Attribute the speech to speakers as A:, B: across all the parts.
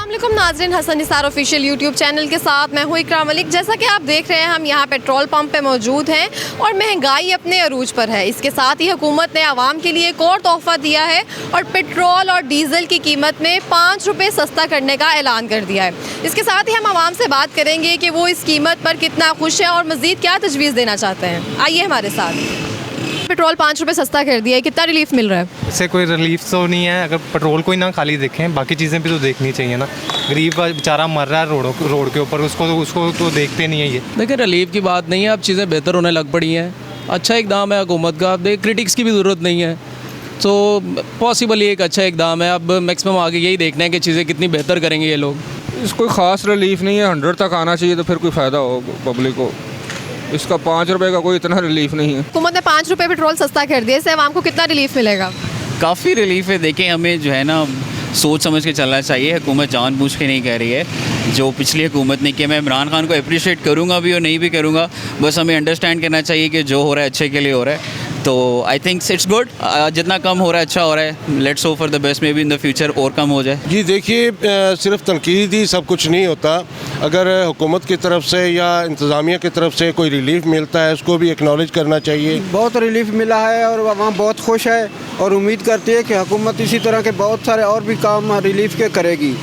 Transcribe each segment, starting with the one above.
A: अस्सलामुअलैकुम नाज़रीन, Hasan Nisar official YouTube channel के साथ मैं हूँ इकराम मलिक। जैसा कि आप देख रहे हैं, हम यहाँ पेट्रोल पंप पे मौजूद हैं और महंगाई अपने अरूज पर है। इसके साथ ही हुकूमत ने आवाम के लिए एक और तोहफ़ा दिया है और पेट्रोल और डीज़ल की कीमत में 5 रुपये सस्ता करने का ऐलान कर दिया है। इसके साथ ही हम आवाम से बात करेंगे कि वो इस कीमत पर कितना खुश है और मज़ीद क्या तजवीज़ देना चाहते हैं। आइए हमारे साथ। पेट्रोल 5 रुपये सस्ता कर दिया है, कितना रिलीफ मिल रहा है?
B: इससे कोई रिलीफ तो नहीं है। अगर पेट्रोल को ही ना खाली देखें, बाकी चीज़ें भी तो देखनी चाहिए ना। गरीब बेचारा मर रहा है रोड के ऊपर, उसको तो देखते नहीं है ये।
C: देखिए, रिलीफ की बात नहीं है, अब चीज़ें बेहतर होने लग पड़ी हैं। अच्छा इकदाम है हुकूमत का, अब क्रिटिक्स की भी ज़रूरत नहीं है। तो पॉसिबल ये एक अच्छा इकदाम है। अब मैक्सिमम आगे यही देखना है कि चीज़ें कितनी बेहतर करेंगे ये लोग।
D: इसको ख़ास रिलीफ नहीं है, 100 तक आना चाहिए तो फिर कोई फ़ायदा हो पब्लिक को। इसका 5 रुपये का कोई इतना रिलीफ नहीं है।
A: हुकूमत ने 5 रुपये पेट्रोल सस्ता कर दिया, इससे आवाम को कितना रिलीफ मिलेगा?
E: काफ़ी रिलीफ है। देखें, हमें जो है ना सोच समझ के चलना चाहिए। हुकूमत जानबूझ के नहीं कह रही है जो पिछली हुकूमत ने किया। मैं इमरान खान को अप्रिशिएट करूँगा भी और नहीं भी करूँगा, बस हमें अंडरस्टैंड करना चाहिए कि जो हो रहा है अच्छे के लिए हो रहा है। तो आई थिंक इट्स गुड, जितना कम हो रहा है अच्छा हो रहा है। Let's hope for the best, may be in the future और कम हो जाए।
F: जी देखिए, सिर्फ तनकीद ही सब कुछ नहीं होता। अगर हुकूमत की तरफ से या इंतज़ामिया की तरफ से कोई रिलीफ मिलता है, उसको भी एक्नॉलेज करना चाहिए।
G: बहुत रिलीफ मिला है और वहाँ बहुत खुश है और उम्मीद करती है कि हुकूमत इसी तरह के बहुत सारे और भी काम रिलीफ के करेगी।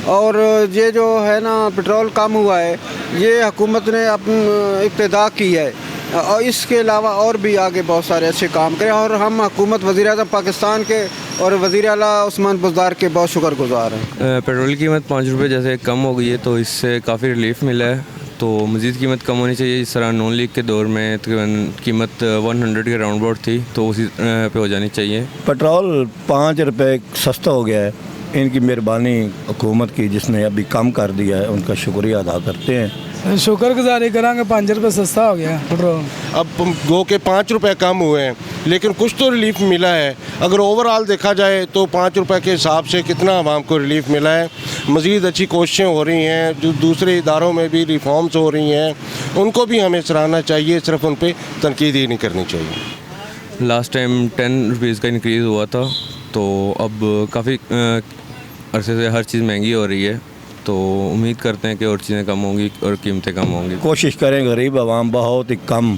G: और ये जो है ना पेट्रोल कम हुआ है, ये हुकूमत ने अपनी इब्तिदा की है और इसके अलावा और भी आगे बहुत सारे अच्छे काम करें। और हम हुकूमत वज़ीर-ए-आज़म पाकिस्तान के और वज़ीर आला उस्मान बुज़दार के बहुत शुक्रगुज़ार हैं।
H: पेट्रोल की कीमत 5 रुपये जैसे कम हो गई है तो इससे काफ़ी रिलीफ मिला है। तो मज़ीद कीमत कम होनी चाहिए। इस तरह नॉन लीग के दौर में तकरीबन कीमत 100 के राउंड अबाउट थी, तो उसी पे हो जानी चाहिए।
I: पेट्रोल 5 रुपये सस्ता हो गया है। इनकी मेहरबानी हुकूमत की, जिसने अभी कम कर दिया है, उनका शुक्रिया अदा करते हैं।
J: शुक्रगुजारी करांगे। 5 रुपये सस्ता हो गया पेट्रोल।
F: अब गो के 5 रुपये कम हुए हैं, लेकिन कुछ तो रिलीफ मिला है। अगर ओवरऑल देखा जाए तो 5 रुपये के हिसाब से कितना आवाम को रिलीफ मिला है। मज़ीद अच्छी कोशिशें हो रही हैं, जो दूसरे इदारों में भी रिफॉर्म्स हो रही हैं, उनको भी हमें सराहना चाहिए। सिर्फ उन पर तनकीद ही नहीं करनी चाहिए।
H: लास्ट टाइम 10 रुपीज़ का इंक्रीज़ हुआ था, तो अब काफ़ी अरसे से हर चीज़ महंगी हो रही है। तो उम्मीद करते हैं कि और चीज़ें कम होंगी और कीमतें कम होंगी।
I: कोशिश करें, गरीब आवाम बहुत ही कम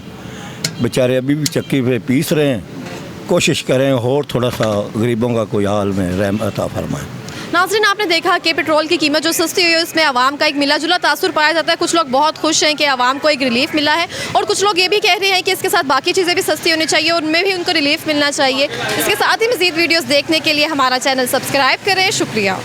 I: बेचारे अभी भी चक्की पे पीस रहे हैं। कोशिश करें और थोड़ा सा गरीबों का कोई हाल में रहम अता फरमाएं।
A: नाज़रीन, आपने देखा कि पेट्रोल की कीमत जो सस्ती हुई है उसमें आवाम का एक मिला जुला तासुर पाया जाता है। कुछ लोग बहुत खुश हैं कि आवाम को एक रिलीफ मिला है और कुछ लोग ये भी कह रहे हैं कि इसके साथ बाकी चीज़ें भी सस्ती होनी चाहिए और उनमें भी उनको रिलीफ मिलना चाहिए। इसके साथ ही मज़ीद वीडियोस देखने के लिए हमारा चैनल सब्सक्राइब करें। शुक्रिया।